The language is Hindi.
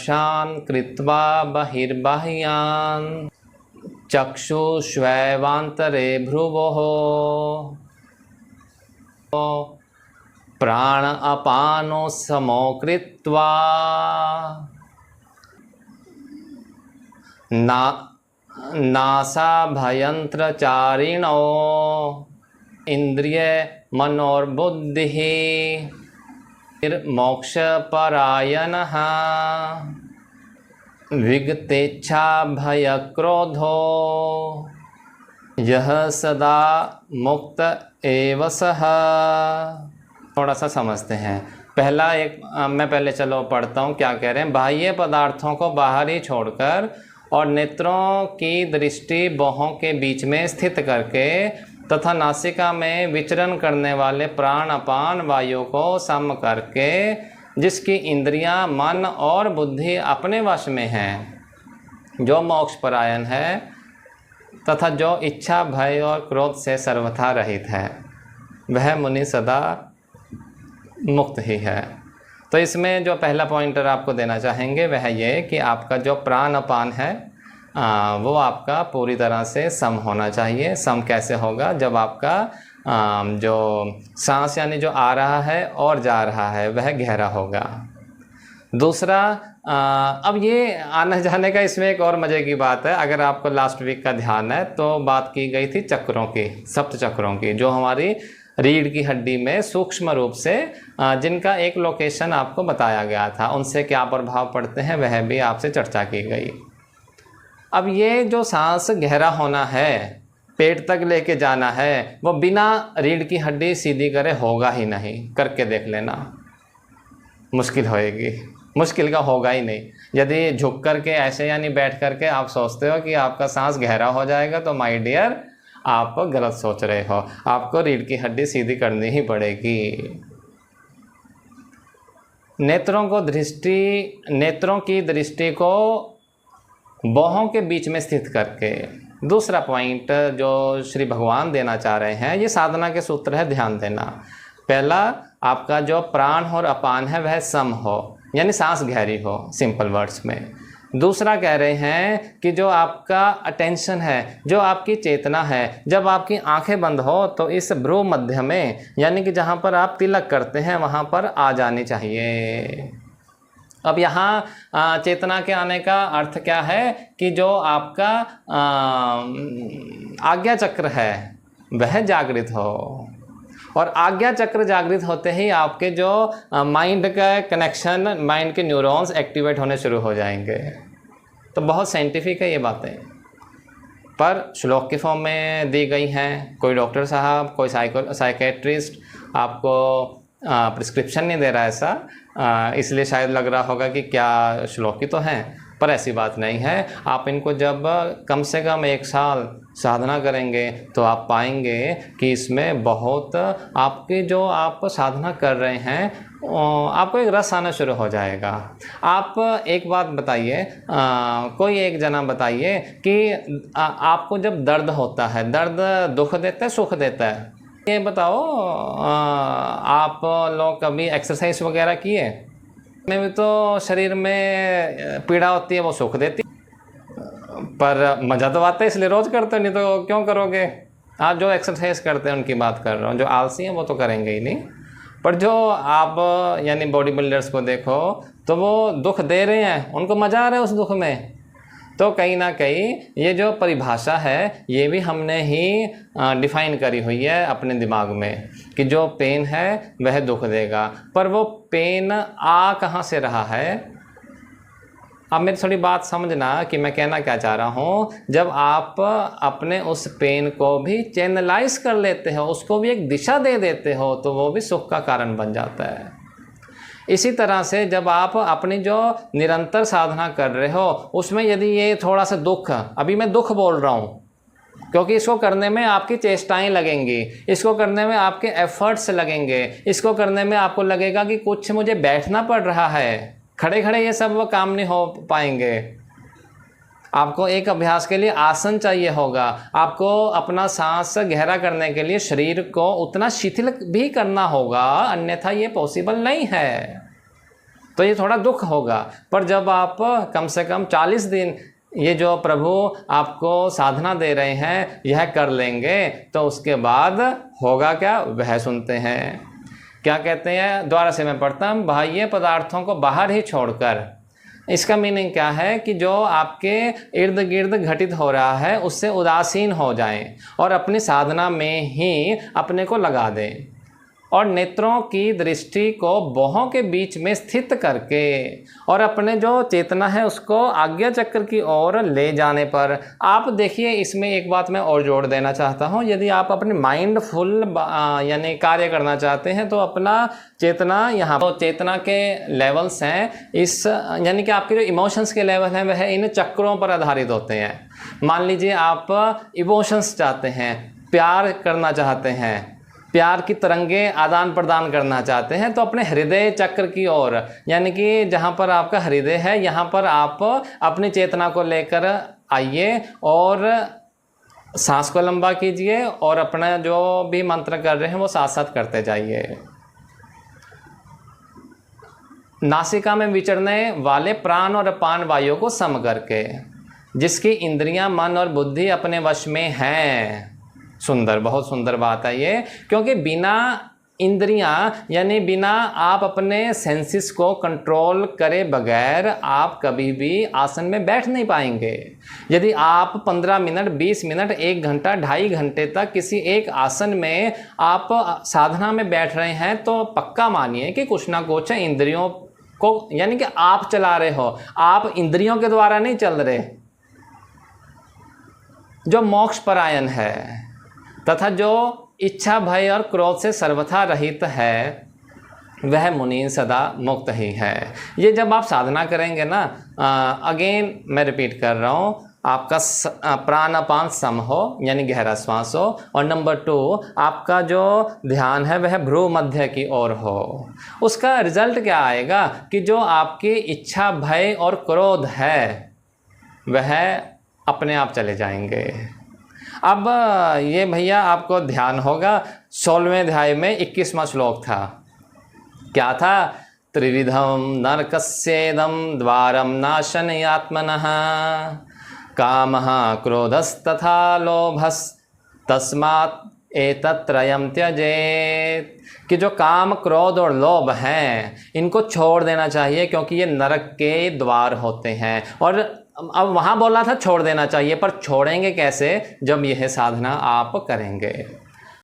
शान कृत्वा बहिर्बाह्यान् चक्षुष्वैवान्तरे भ्रुवोः प्राण अपानो समो कृत्वा नासाभयंत्रचारिणो इंद्रिय मनोर्बुद्धिः मोक्षपरायणः विगतेच्छा भयक्रोधो यह सदा मुक्त एव सः। थोड़ा सा समझते हैं। पहला मैं पहले चलो पढ़ता हूँ क्या कह रहे हैं। बाह्य पदार्थों को बाहर ही छोड़कर और नेत्रों की दृष्टि बाहों के बीच में स्थित करके तथा नासिका में विचरण करने वाले प्राण अपान वायु को सम करके जिसकी इंद्रियां, मन और बुद्धि अपने वश में हैं, जो मोक्षपरायण है तथा जो इच्छा, भय और क्रोध से सर्वथा रहित है, वह मुनि सदा मुक्त ही है। तो इसमें जो पहला पॉइंटर आपको देना चाहेंगे वह ये कि आपका जो प्राण अपान है वो आपका पूरी तरह से सम होना चाहिए। सम कैसे होगा? जब आपका जो सांस यानी जो आ रहा है और जा रहा है वह गहरा होगा। दूसरा, अब ये आने जाने का इसमें एक और मज़े की बात है। अगर आपको लास्ट वीक का ध्यान है तो बात की गई थी चक्रों की, सप्त चक्रों की, जो हमारी रीढ़ की हड्डी में सूक्ष्म रूप से जिनका एक लोकेशन आपको बताया गया था, उनसे क्या प्रभाव पड़ते हैं वह भी आपसे चर्चा की गई। अब ये जो सांस गहरा होना है, पेट तक लेके जाना है, वो बिना रीढ़ की हड्डी सीधी करे होगा ही नहीं। करके देख लेना, मुश्किल होएगी, मुश्किल का होगा ही नहीं। यदि झुक करके ऐसे यानी बैठ करके आप सोचते हो कि आपका सांस गहरा हो जाएगा तो माय डियर आप गलत सोच रहे हो। आपको रीढ़ की हड्डी सीधी करनी ही पड़ेगी। नेत्रों की दृष्टि को बाहों के बीच में स्थित करके। दूसरा पॉइंट जो श्री भगवान देना चाह रहे हैं, ये साधना के सूत्र है, ध्यान देना। पहला, आपका जो प्राण और अपान है वह सम हो, यानी सांस गहरी हो, सिंपल वर्ड्स में। दूसरा कह रहे हैं कि जो आपका अटेंशन है, जो आपकी चेतना है, जब आपकी आंखें बंद हो तो इस भ्रू मध्य में, यानी कि जहाँ पर आप तिलक करते हैं वहाँ पर आ जानी चाहिए। अब यहाँ चेतना के आने का अर्थ क्या है कि जो आपका आज्ञा चक्र है वह जागृत हो, और आज्ञा चक्र जागृत होते ही आपके जो माइंड का कनेक्शन, माइंड के न्यूरॉन्स एक्टिवेट होने शुरू हो जाएंगे। तो बहुत साइंटिफिक है ये बातें, पर श्लोक के फॉर्म में दी गई हैं। कोई डॉक्टर साहब, कोई साइकेट्रिस्ट आपको प्रिस्क्रिप्शन नहीं दे रहा ऐसा, इसलिए शायद लग रहा होगा कि क्या श्लोक ही तो हैं, पर ऐसी बात नहीं है। आप इनको जब कम से कम 1 साल साधना करेंगे तो आप पाएंगे कि इसमें बहुत आपकी जो आप साधना कर रहे हैं आपको एक रस आना शुरू हो जाएगा। आप एक बात बताइए, कोई एक जना बताइए कि आपको जब दर्द होता है, दर्द दुख देता है सुख देता है? ये बताओ, आप लोग कभी एक्सरसाइज वगैरह किए? में भी तो शरीर में पीड़ा होती है, वो सुख देती है, पर मज़ा तो आता है इसलिए रोज़ करते हो, नहीं तो क्यों करोगे? आप जो एक्सरसाइज करते हैं उनकी बात कर रहा हूँ। जो आलसी हैं वो तो करेंगे ही नहीं, पर जो आप यानी बॉडी बिल्डर्स को देखो तो वो दुख दे रहे हैं, उनको मज़ा आ रहा है उस दुख में। तो कहीं ना कहीं ये जो परिभाषा है ये भी हमने ही डिफ़ाइन करी हुई है अपने दिमाग में कि जो पेन है वह दुख देगा, पर वो पेन आ कहाँ से रहा है? अब मेरी थोड़ी बात समझना कि मैं कहना क्या चाह रहा हूँ। जब आप अपने उस पेन को भी चैनलाइज कर लेते हो, उसको भी एक दिशा दे देते हो, तो वो भी सुख का कारण बन जाता है। इसी तरह से जब आप अपनी जो निरंतर साधना कर रहे हो उसमें यदि ये थोड़ा सा दुख, अभी मैं दुख बोल रहा हूँ क्योंकि इसको करने में आपकी चेष्टाएं लगेंगी, इसको करने में आपके एफर्ट्स लगेंगे, इसको करने में आपको लगेगा कि कुछ मुझे बैठना पड़ रहा है, खड़े खड़े ये सब काम नहीं हो पाएंगे। आपको एक अभ्यास के लिए आसन चाहिए होगा, आपको अपना सांस गहरा करने के लिए शरीर को उतना शिथिल भी करना होगा, अन्यथा ये पॉसिबल नहीं है। तो ये थोड़ा दुख होगा। पर जब आप कम से कम 40 दिन ये जो प्रभु आपको साधना दे रहे हैं यह कर लेंगे, तो उसके बाद होगा क्या, वह सुनते हैं। क्या कहते हैं, द्वारा से मैं पढ़ता हूँ, बाह्य पदार्थों को बाहर ही छोड़कर। इसका मीनिंग क्या है कि जो आपके इर्द गिर्द घटित हो रहा है उससे उदासीन हो जाएं और अपनी साधना में ही अपने को लगा दें, और नेत्रों की दृष्टि को भौहों के बीच में स्थित करके और अपने जो चेतना है उसको आज्ञा चक्र की ओर ले जाने पर। आप देखिए, इसमें एक बात मैं और जोड़ देना चाहता हूँ, यदि आप अपने माइंडफुल यानी कार्य करना चाहते हैं तो अपना चेतना यहाँ तो चेतना के लेवल्स हैं इस, यानी कि आपके जो इमोशंस के लेवल हैं वह इन चक्रों पर आधारित होते हैं। मान लीजिए आप इमोशंस चाहते हैं, प्यार करना चाहते हैं, प्यार की तरंगे आदान प्रदान करना चाहते हैं, तो अपने हृदय चक्र की ओर, यानी कि जहाँ पर आपका हृदय है यहाँ पर आप अपनी चेतना को लेकर आइए और सांस को लंबा कीजिए और अपना जो भी मंत्र कर रहे हैं वो साथ साथ करते जाइए। नासिका में विचरने वाले प्राण और अपान वायु को सम करके, जिसकी इंद्रियां, मन और बुद्धि अपने वश में हैं। सुंदर, बहुत सुंदर बात है ये, क्योंकि बिना इंद्रियां यानी बिना आप अपने सेंसेस को कंट्रोल करे बगैर आप कभी भी आसन में बैठ नहीं पाएंगे। यदि आप 15 मिनट, 20 मिनट, 1 घंटा, 2.5 घंटे तक किसी एक आसन में आप साधना में बैठ रहे हैं तो पक्का मानिए कि कुछ ना कुछ इंद्रियों को, यानी कि आप चला रहे हो, आप इंद्रियों के द्वारा नहीं चल रहे। जो मोक्ष परायण है तथा जो इच्छा, भय और क्रोध से सर्वथा रहित है वह मुनि सदा मुक्त ही है। ये जब आप साधना करेंगे ना, अगेन मैं रिपीट कर रहा हूँ, आपका प्राण अपान सम हो यानी गहरा श्वास हो, और नंबर 2 आपका जो ध्यान है वह भ्रू मध्य की ओर हो। उसका रिजल्ट क्या आएगा कि जो आपकी इच्छा, भय और क्रोध है वह अपने आप चले जाएंगे। अब ये भैया आपको ध्यान होगा 16वें अध्याय में 21वां श्लोक था। क्या था, त्रिविधम नरकस्येदम द्वारम नाशनयात्मनः कामः क्रोधस्तथा लोभस् तस्मात् एतत्त्रयम् त्यजेत्। कि जो काम, क्रोध और लोभ हैं इनको छोड़ देना चाहिए, क्योंकि ये नरक के द्वार होते हैं। और अब वहाँ बोला था छोड़ देना चाहिए, पर छोड़ेंगे कैसे जब यह साधना आप करेंगे।